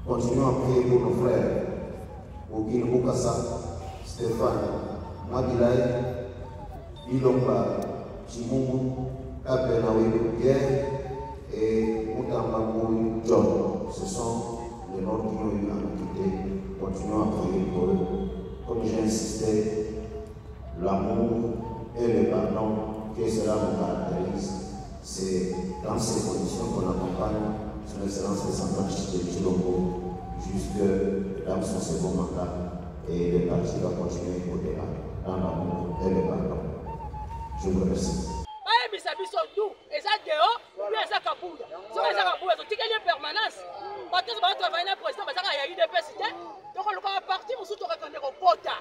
Continuons à prier pour nos frères, Ogil Bukasa, Stéphane, Mwadilai, Bilomba, Chimungu, Kapenawe Pierre et Moutambamou John. Ce sont les noms qui ont eu à nous quitter. Continuons à prier pour eux. Comme j'ai insisté, l'amour et le pardon, que cela nous caractérise. C'est dans ces conditions qu'on accompagne son Excellence le Central de Chilombo jusque dans son second mandat. Et le parti va continuer au-delà dans l'amour et le pardon. Je vous remercie. Permanence. Parce que va travailler dans le président, parce qu'il y a eu des PCT. Donc, on va partir, on se retrouve au Pota.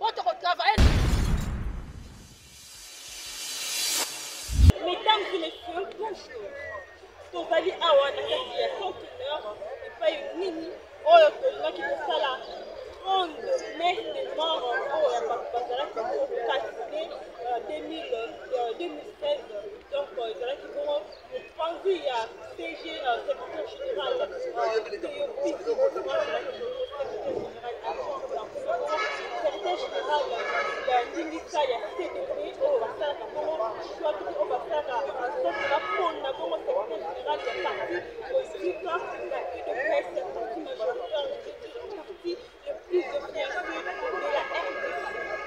On va travailler. Mesdames et messieurs, bonjour. Tozali awa na kati ya conteneur epai nini oyo tolinga kitosa la ronde messe de mort oyo ya bato bazalaki kokasine 2016. Donc ezalaki bongo mopanzi ya CG secrétaire général secrétaire général ya ndingisa ya CDP oyo basalaka bongo soit oyo basalaka sosela mpona bongo secrétaire général ya parti politique na UDPS parti majoritaire parti le plus influencé de la RDC.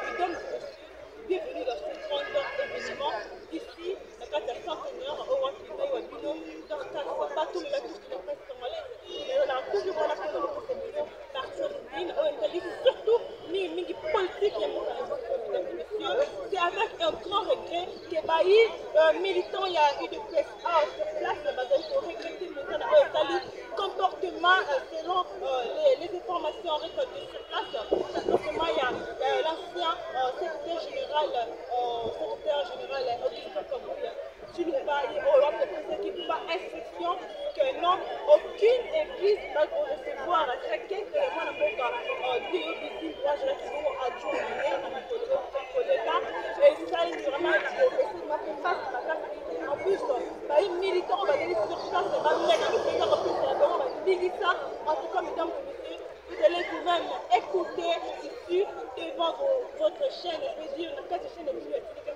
Mesdames et messieurs, bienvenue dans ce grand événement ici na kati ya centenaire oyo wapina wa bino dorcas bato la touche de la presse congolaise na toujours wana mpona lokosemino martin lundin oyo ezali surtout mingi politique ya mokala. Mesdames et messieurs, c'est avec un grand regret que bayi militant ya UDPS sur place bazali ko regretter maintenant oyo ezali comportement selon les informations récoltées sur place, comportement ya l'ancien secrétaire général Augustin Kabouya Chilumba oyo aproposé qu'il pas instruction que non aucune église va recevoir chacun que le mwana mboka DOBC voyage là qui vont adjoindre et ça il vraiment en plus les militants bazali sur place bameka mpenza kopesa bango bandingisa. En tout cas, mesdames et messieurs, vous allez vous-même écouter ici devant votre chaîne, je veux dire, la chaîne de télévision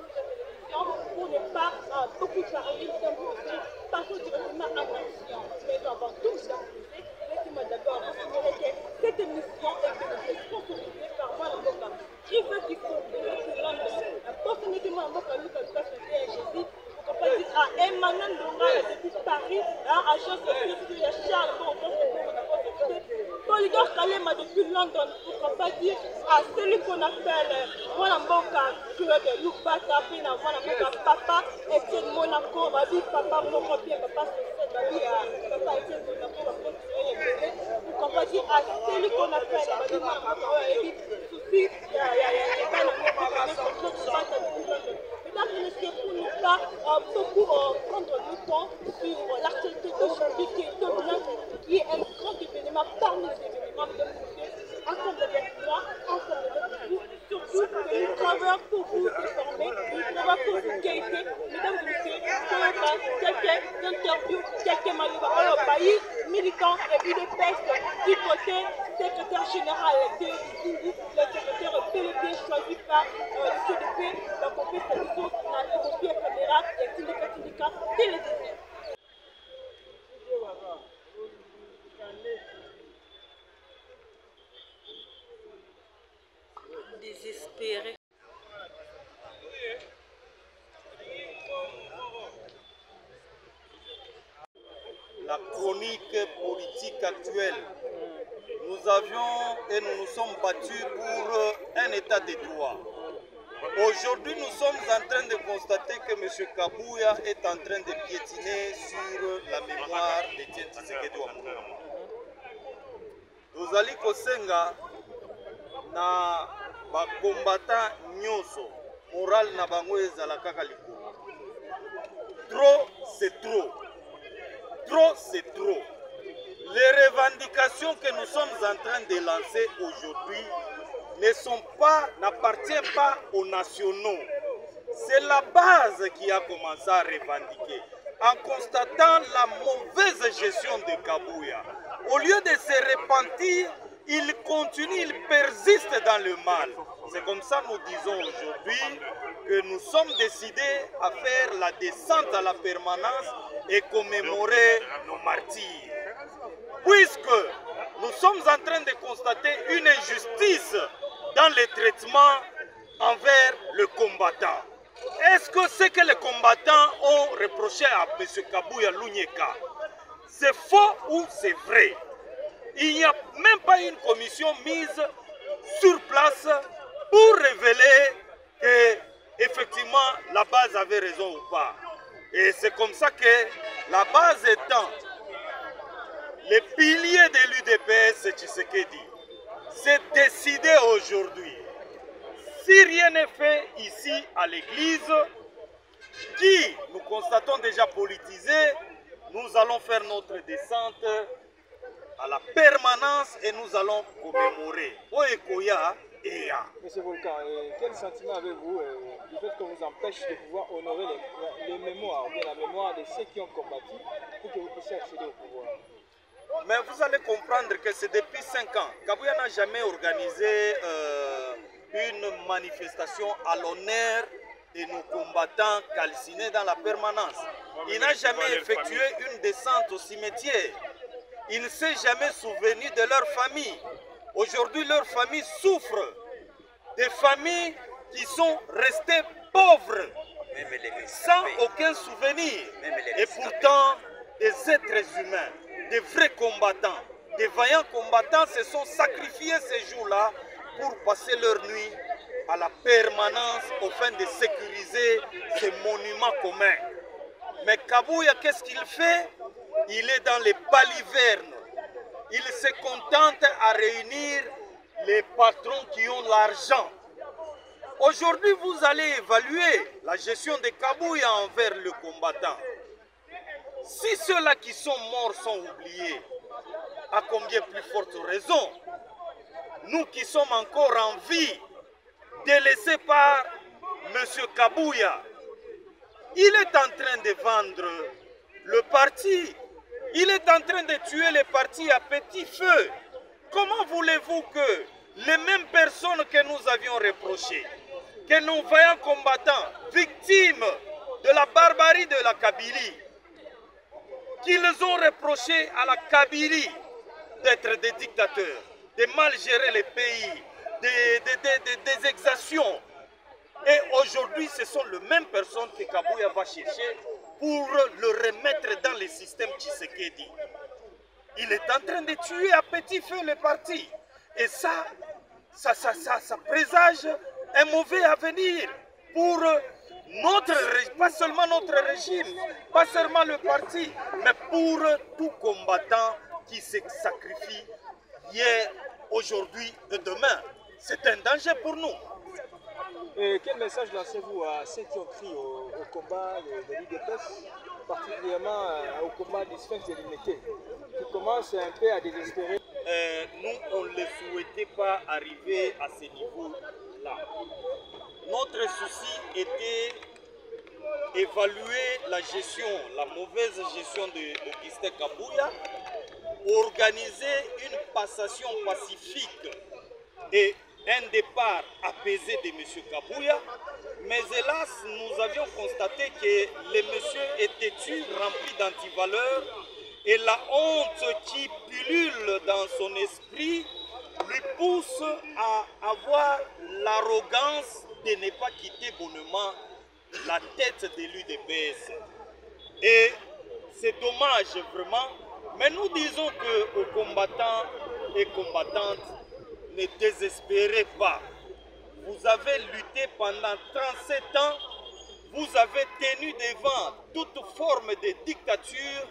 pour ne pas beaucoup parler, mesdames et messieurs, passons directement à l'action. Mais avant tout, mesdames et messieurs, laissez-moi d'abord assurer que cette émission est sponsorisée par moi, la Boka. Qui veut qu'il faut de la personnalité, moi, la Boka, nous, comme ça, c'est Jésus. À Emmanuel Dongal depuis Paris, agence de Charles, Polydor Kalema depuis London, pourquoi pas dire à celui qu'on appelle Mwanamboka, de Lubata, Pina, Mwanamboka, Papa, Etienne Monaco, Babi, Papa, Moko, bien, Papa, Babi, Papa, Etienne Monaco, pourquoi pas dire à celui qu'on appelle Babi, Mwanamboka, Edith, Soufi, mesdames et messieurs, pour ne pas beaucoup prendre le temps sur l'actualité d'aujourd'hui qui est dominante, qui est un grand événement parmi les événements, mesdames et messieurs, ensemble avec moi, ensemble avec vous, surtout que nous travaillons pour vous informer, nous travaillons pour vous guider, mesdames et messieurs, quelques interviews, quelques maillot, alors Bailly, militant et UDPS du côté secrétaire général de Zungu, le secrétaire délégué choisi par le CDP, la compétition na copie caméra et Tindika télévision. Désespéré. La chronique politique actuelle. Nous avions et nous nous sommes battus pour un état de droit. Aujourd'hui, nous sommes en train de constater que M. Kabouya est en train de piétiner sur la mémoire d'Etienne Tshisekedi Wamulongo. Nous allons kosenga na ba combattant nyonso moral na bango ezala kaka likolo. Trop c'est trop. Trop c'est trop. Les revendications que nous sommes en train de lancer aujourd'hui n'appartiennent pas aux nationaux. C'est la base qui a commencé à revendiquer. En constatant la mauvaise gestion de Kabouya, au lieu de se repentir, il continue, il persiste dans le mal. C'est comme ça que nous disons aujourd'hui que nous sommes décidés à faire la descente à la permanence et commémorer nos martyrs. Puisque nous sommes en train de constater une injustice dans le traitement envers le combattant. Est-ce que ce que les combattants ont reproché à M. Kabuya Lunyeka, c'est faux ou c'est vrai? Il n'y a même pas une commission mise sur place pour révéler que effectivement la base avait raison ou pas. Et c'est comme ça que la base étant les piliers de l'UDPS Tshisekedi, c'est décidé aujourd'hui. Si rien n'est fait ici à l'église, qui nous constatons déjà politisé, nous allons faire notre descente à la permanence et nous allons commémorer. Oekoya Eya. Monsieur Volcan, quel sentiment avez-vous du fait qu'on vous empêche de pouvoir honorer les mémoires, ou bien la mémoire de ceux qui ont combattu pour que vous puissiez accéder au pouvoir? Mais vous allez comprendre que c'est depuis 5 ans. Kabuya n'a jamais organisé une manifestation à l'honneur de nos combattants calcinés dans la permanence. Il n'a jamais effectué une descente au cimetière. Il ne s'est jamais souvenu de leur famille. Aujourd'hui, leur famille souffre. Des familles qui sont restées pauvres, sans aucun souvenir. Et pourtant, des êtres humains, des vrais combattants, des vaillants combattants se sont sacrifiés ces jours-là pour passer leur nuit à la permanence afin de sécuriser ces monuments communs. Mais Kabuya, qu'est-ce qu'il fait? Il est dans les balivernes. Il se contente à réunir les patrons qui ont l'argent. Aujourd'hui, vous allez évaluer la gestion de Kabuya envers le combattant. Si ceux-là qui sont morts sont oubliés, à combien plus forte raison, nous qui sommes encore en vie, délaissés par M. Kabuya, il est en train de vendre le parti. Il est en train de tuer les partis à petit feu. Comment voulez-vous que les mêmes personnes que nous avions reprochées, que nos vaillants combattants, victimes de la barbarie de la Kabylie, qu'ils ont reproché à la Kabylie d'être des dictateurs, de mal gérer les pays, des exactions. Et aujourd'hui, ce sont les mêmes personnes que Kabuya va chercher pour le remettre dans le système Tshisekedi. Il est en train de tuer à petit feu les partis. Et ça présage un mauvais avenir pour pas seulement notre régime, pas seulement le parti, mais pour tout combattant qui se sacrifie hier, aujourd'hui et demain. C'est un danger pour nous. Et quel message lancez-vous à ceux qui ont pris au combat de l'UDPS, particulièrement au combat du Sphinx de l'unité, qui commence un peu à désespérer? Nous, on ne souhaitait pas arriver à ce niveau-là. Notre souci était évaluer la gestion, la mauvaise gestion d'Augustin Kabuya, organiser une passation pacifique et un départ apaisé de M. Kabuya, mais hélas, nous avions constaté que le monsieur est têtu, rempli d'antivaleurs, et la honte qui pullule dans son esprit lui pousse à avoir l'arrogance de ne pas quitter bonnement la tête de l'UDPS. Et c'est dommage vraiment, mais nous disons qu'aux combattants et combattantes, ne désespérez pas. Vous avez lutté pendant 37 ans, vous avez tenu devant toute forme de dictature.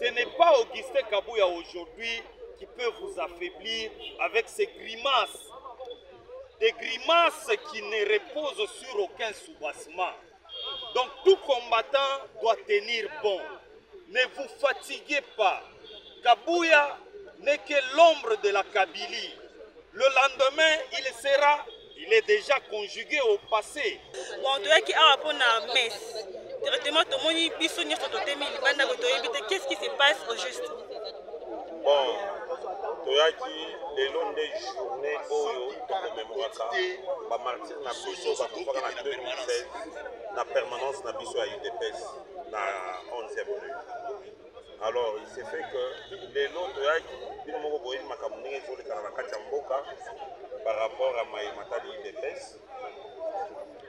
Ce n'est pas Augustin Kabuya aujourd'hui qui peut vous affaiblir avec ses grimaces. Des grimaces qui ne reposent sur aucun soubassement. Donc tout combattant doit tenir bon. Ne vous fatiguez pas. Kabuya n'est que l'ombre de la Kabylie. Le lendemain, il est déjà conjugué au passé. Bon, tu vois qu'il y a un messe. Directement, qu'est-ce qui se passe au juste? Bon, toyaki lelo nde journée oyo tokomemoraka bamartyr na biso bakufaka na 2016 na permanence na biso ya UDPS na 11e rue. Alors il s'est fait que lelo toyaki bino moko boyeli makambo ndenge ezolekana na kati ya mboka par rapport à matali UDPS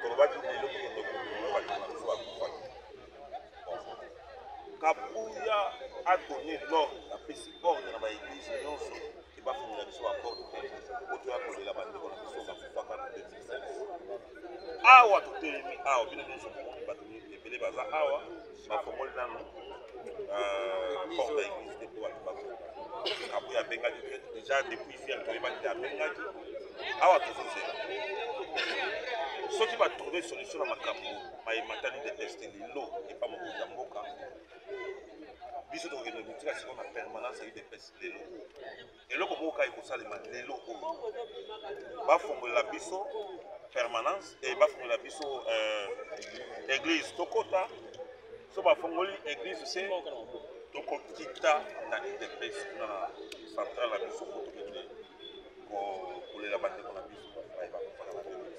tolobaki lelo kokende kokomemora bato na biso bakufaki. Kabuya a donné l'ordre, apesi ordre na baeglise nyonso ebafungola biso baporte te oto ya kolela bandeko na biso bakufaka na 2016. Awa totelemi awa bino nyonso bomoni bato ebele baza awa bafongoli nano porte ya église te mpo bato bakoma. Kabuya abengaki déjà depuis hier toyebaki te abengaki awa tozozela soki batrouve solution na makambo mayematali de peste lelo epa mokonzi ya mboka biso tokokende kotika sikoyo na permanence ya UDPS lelo eloko moko kaka ekosalema lelo oyo bafongolela biso permanence e bafongolela biso église tokota so bafongoli église se tokokita na UDPS kuna na centrale na biso po tokende kolela bandeko na biso.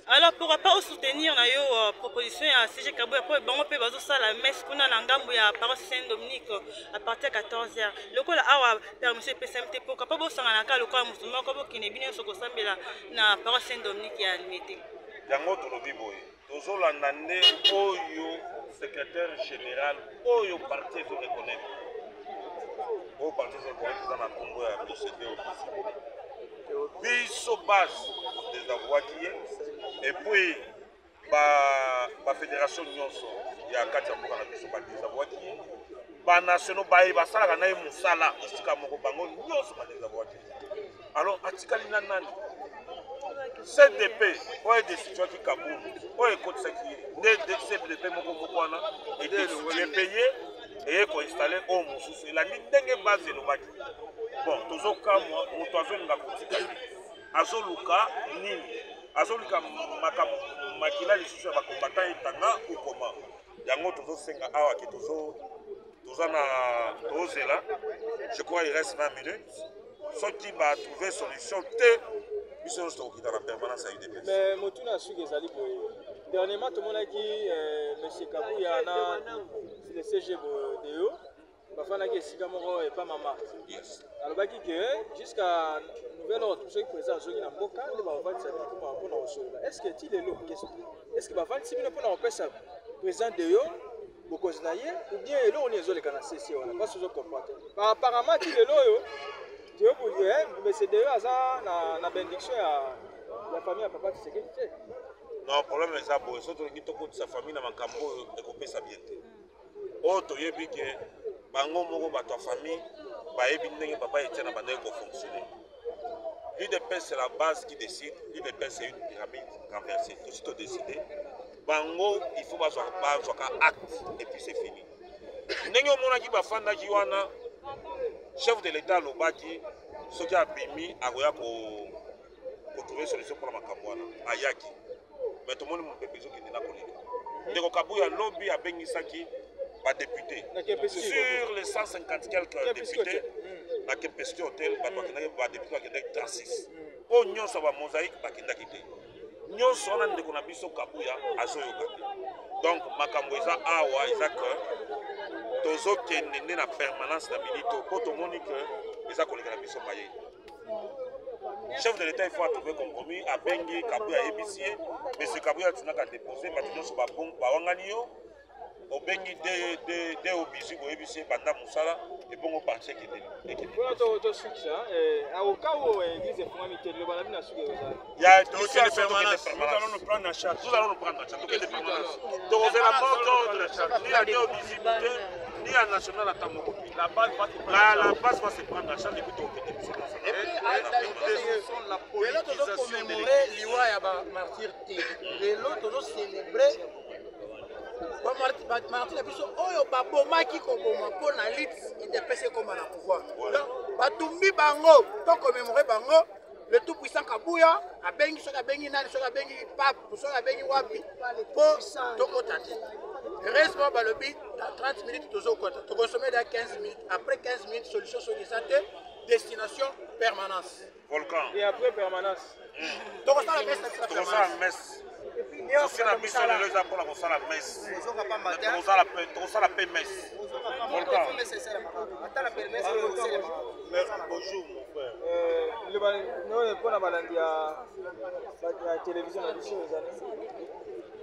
Alors pourquoi pas soutenir la proposition à CG Kabuya pour bango pe bazo sala messe kuna na ngambo ya paroisse Saint-Dominique à partir de 14h. Lokola awa permission PSMT pourquoi pas bosanga na ka lokola musulman ko bokine bino soko sambela na paroisse Saint-Dominique ya Limete. Yango tolobi boye tozolanda nde oyo secrétaire général oyo parti ezo reconnaître oyo parti ezo reconnaître eza na kombo ya procédé officiel biso base des avouaki et puis bafédération nyonso ya kati ya mboka na biso badesavouaki banationaux baye basalaka na ye mosala esika moko bango nyonso badesavouaki. Alors atikali na nani CDP oyo edesituaki Kabulu oyo ekotisaki nde CDP moko wana edepeye eye koinstalle oyo mosusu elandi ndenge base elobaki. Bon tozokamwa moto azolinga kotika te azoluka nini azoluka makila lisusu ya bakombata etanga ukoma yango tozosenga awa ke toza na tozela je crois il reste 20 minutes soki batrouve solution te biso nyonso tokokita na permanence ya UDPS. Mais motuna suki ezali boye dernièrement tomonaki monsieur Kabuya na le CG Deo bafandaki esika moko epa mama alobaki ke jusqu'à nouvel ordre soki président azongi na mboka nde bavandisa bino mpona kosolola. Est ce que ti lelo est ce que bavandisi bino mpona kopesa président Deo bokonzi na ye ou bien eloko nini ezoleka na sesi wana mpasi ozokomprendre apparemment ti lelo oyo monsieur Deo aza na bénédiction ya famille ya papa Tshisekedi te. Non problème eza boye so tolingi tokotisa famille na makambo oyo ekopesa bien te oyo toyebi ke bango moko bato ya famille bayebi ndenge papa Etienne abandaki kofonctionner. L'UDPS c'est la base qui décide. L'UDPS c'est une pyramide renversée. Tout ce qui est décidé bango il faut bazwaka acte et puis c'est fini. Ndenge omonaki bafandaki wana chef de l'état alobaki soki abimi akoya kotrouve solution mpona makambo wana ayaki mais tomoni mopepe ezokende na koleka ndeko Kabuya lobi abengisaki badéputé sur les 150 quelques députés na Kempesky Hotel badéputé bakendaki 36 oyo nyonso bamosaïque bakendaki te nyonso wana ndeko na biso Kabuya azoyoka te. Donc makambo eza awa eza ke tozokende nde na permanence na milito mpo tomoni ke eza koleka na biso mayei. Chef de l'état il faut trouver compromis abengi Kabuya ayebisi ye monsieur Kabuya atunaka déposé bato nyonso bawangani yo obengi de obisi boyebisi ye banda mosala ebongo parti ekendeli mpona tosuki aoka oyo église efungami te liloba na bino asuki ezali nous allons nous prendre en charge tokende permanence tokozela moko ni ya de obisi te ni ya national ata moko la base va se prendre en charge depuis tokende biso lelo tozokomemore liwa ya bamartyr te lelo tozocelebre bamartyr na biso oyo babomaki koboma mpo na lite UDPS ekoma na pouvoir batumbi bango tokomemore bango le tout puissant Kabuya abengi soki abengi nani soki abengi pape soki abengi wapi mpo tokota te heureusement balobi 30 minutes tozokota tokonsome da 15 minutes après 15 minutes solution soki eza te destination permanence. Volcan. Et après permanence. Donc ça la messe na Ça permanence. la messe. C'est la mission de l'Église pour la messe. Ça la paix messe. Volcan. Bonjour mon frère.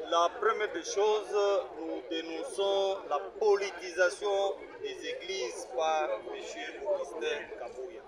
La première des choses, nous dénonçons la politisation des églises par M. Augustin Kabouya.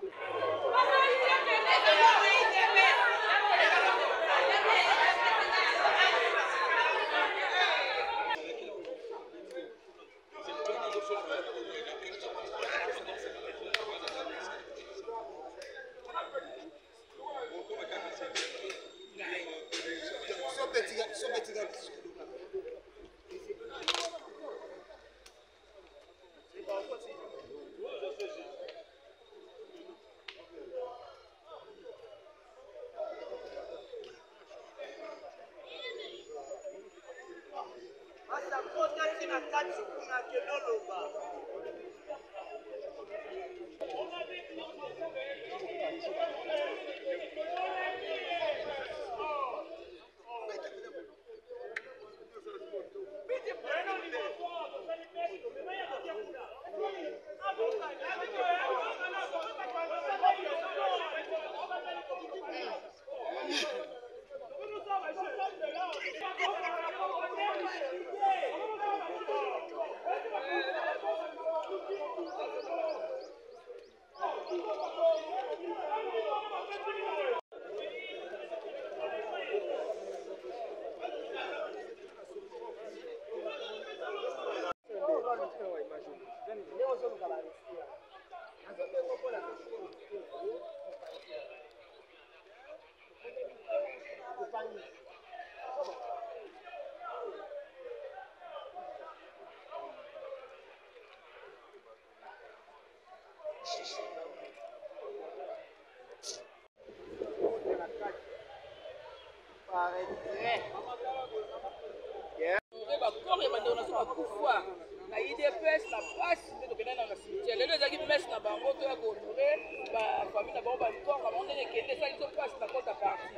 bakor ya bandeko na so bakufa na idps na pasi nde tokenda na cimetière lelo ezalaki mese na bango toya kohonore bafamille na bango bakonga bango ndenge ekende esali so pasi na kota parti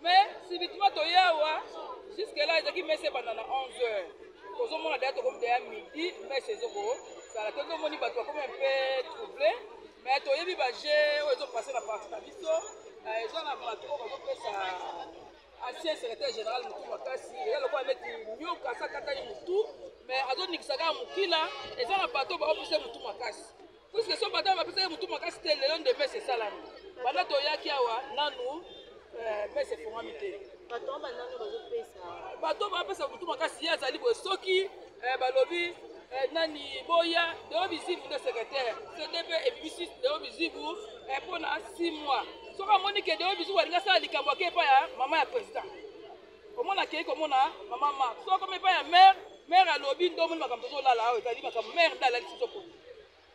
mais subitement toyawa jusque là ezalaki mese ebanda na 11h tozomona deya tokomi deya midi mese ezokosala te tomoni bato bakomi mpe trouble mais toyebi baje oyo ezopase na parti na biso eza na bato oyo bazopesa ancien secrétaire général mutu makasi eza lokola neti nyoka asakatani mutu mais azonikisaka mokila eza na bato baopesa mutu makasi puiske so bato bapesaki mutu makasi te lelo nde mese esalami banda toyaki awa nanu mese efongami te bato bapesa mutu makasi ye azali boye soki balobi nani boya deo bizibu nde secrétaire cdp ebimisi deo bizibu mpona 6 mois soki amoni ke deo bizibu alingi asala likambo ake epai ya mama ya président omona akei komona mama mark soki komi epai ya maire alobi nde omoni makambo tozolala awa ezali makambo maire nde alali tozokona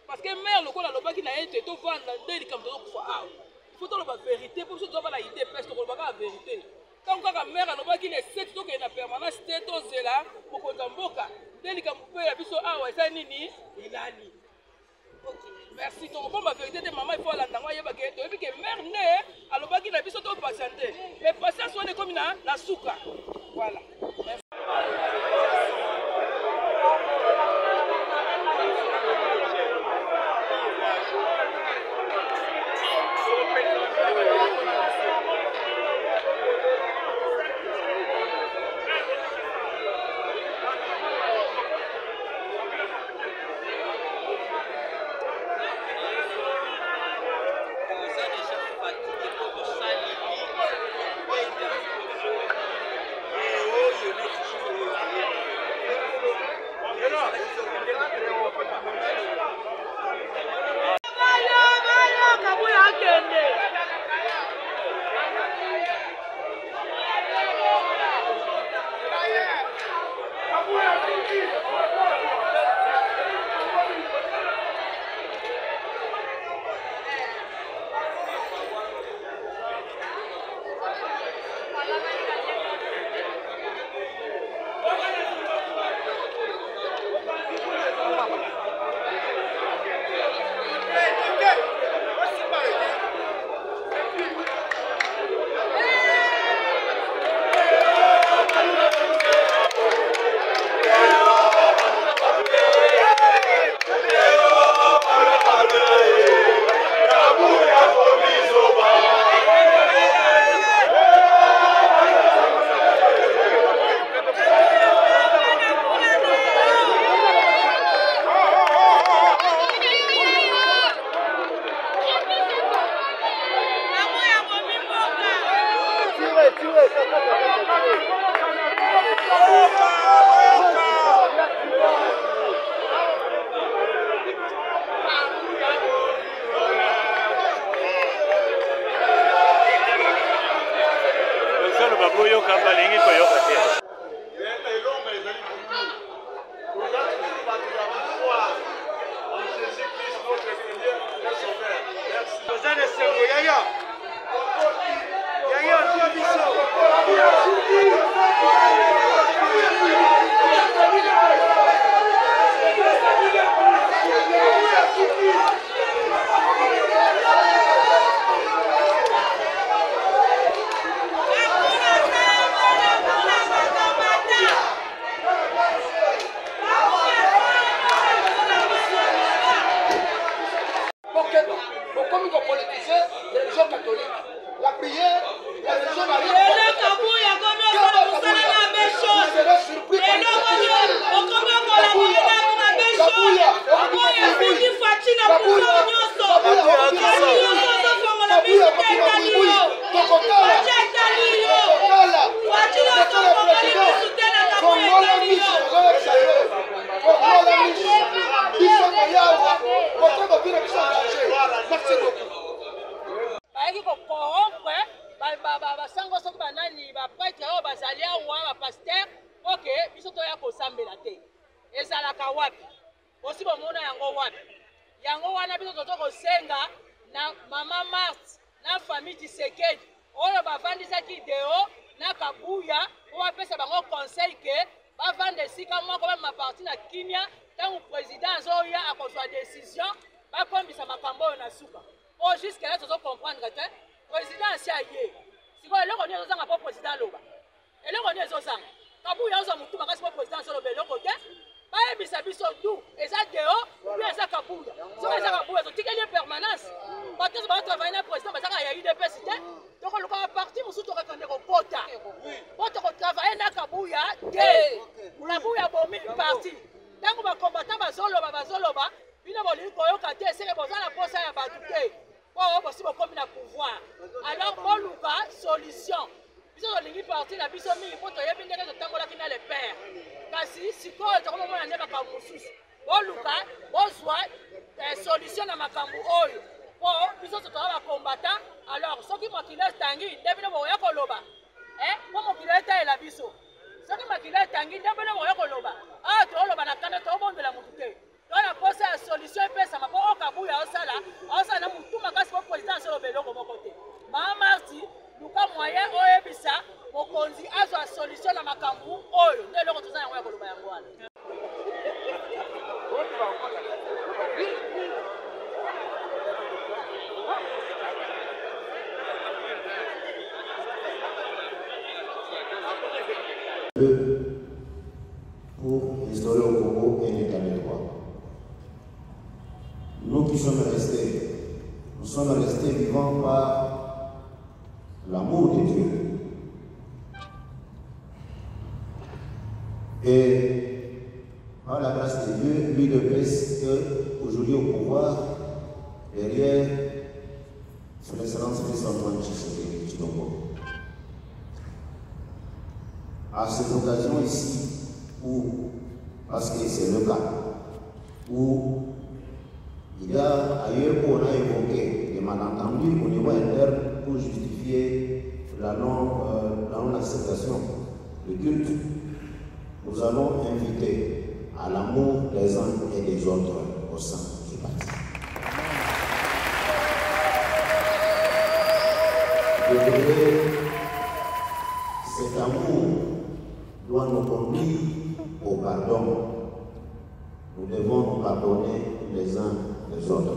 parce que maire lokola alobaki na ye te tovanda nde likambo tozokufa awa ifo toloba vérité mpo biso tozobala idée pese tokolobaka ya vérité ntango kaka maire alobaki na eseti tokende na permanence te tozela mokonzi ya mboka nde likambo mpe ya biso awa eza nini elali merci tokobomba vérité te mama ifo alanda yango ayebake toyebi ke maire nde alobaki na biso topatiente mais patience wana ekomi na suka voilà merci. balingi koyoka te. Pour instaurer au Congo un État de droit. Nous qui sommes restés vivants par l'amour de Dieu. Et par la grâce de Dieu, lui de Grèce est aujourd'hui au pouvoir derrière son excellence Félix-Antoine Tshisekedi. À cette occasion ici, parce que c'est le cas, où il y a ailleurs où on a évoqué des malentendus au niveau interne pour justifier la non-acceptation du culte, nous allons inviter à l'amour des uns et des autres au sein du parti. Cet amour doit nous conduire au pardon. Nous devons nous pardonner les uns les autres.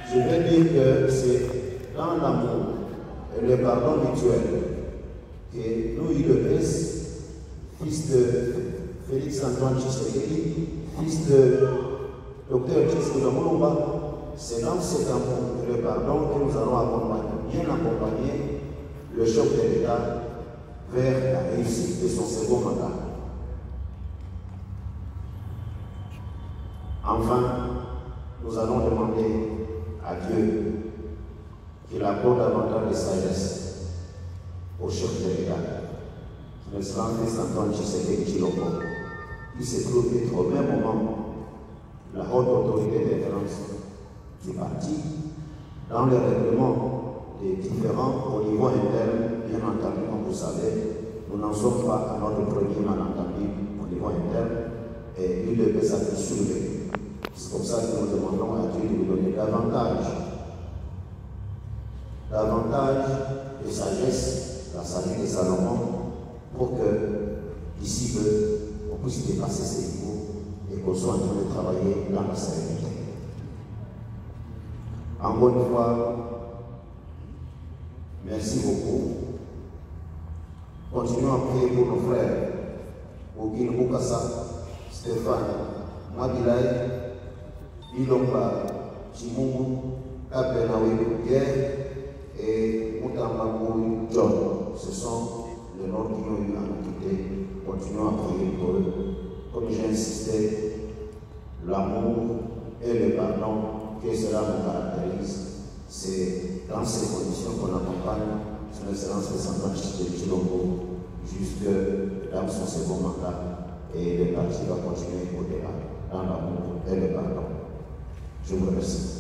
Je vais dire que c'est dans l'amour et le pardon mutuel que nous, UDPS, fils de Félix-Antoine Tshisekedi, fils de Dr Tshisekedi Mulumba, c'est dans cet amour et le pardon que nous allons bien accompagner le chef de l'État vers la réussite de son second mandat. Enfin, nous allons demander à Dieu qu'il accorde davantage de sagesse au chef de l'État, le Félix-Antoine Tshisekedi Tshilombo, qui se trouve être au même moment la haute autorité des finances du parti, dans le règlement des différents au niveau interne, bien entendu, comme vous savez, nous n'en sommes pas à notre premier malentendu au niveau interne et il devait s'assurer. C'est comme ça que nous demandons à Dieu de nous donner davantage de sagesse, la sagesse de Salomon, pour que d'ici peu, on puisse dépasser ces niveaux et qu'on soit en train de travailler dans la sérénité. Encore une fois, merci beaucoup. Continuons à prier pour nos frères, pour Guy Moukassa, Stéphane, Mwabilai, Bilomba, Chimungu, Kapenawe, Pierre et Moutambangou John. Ce sont les noms qui ont eu à nous quitter. Continuons à prier pour eux. Comme j'ai insisté, l'amour et le pardon, que cela nous caractérise, c'est dans ces conditions qu'on accompagne son excellence descendante de Chilombo jusque dans son second mandat et le parti va continuer au-delà dans l'amour et le pardon. Je vous remercie.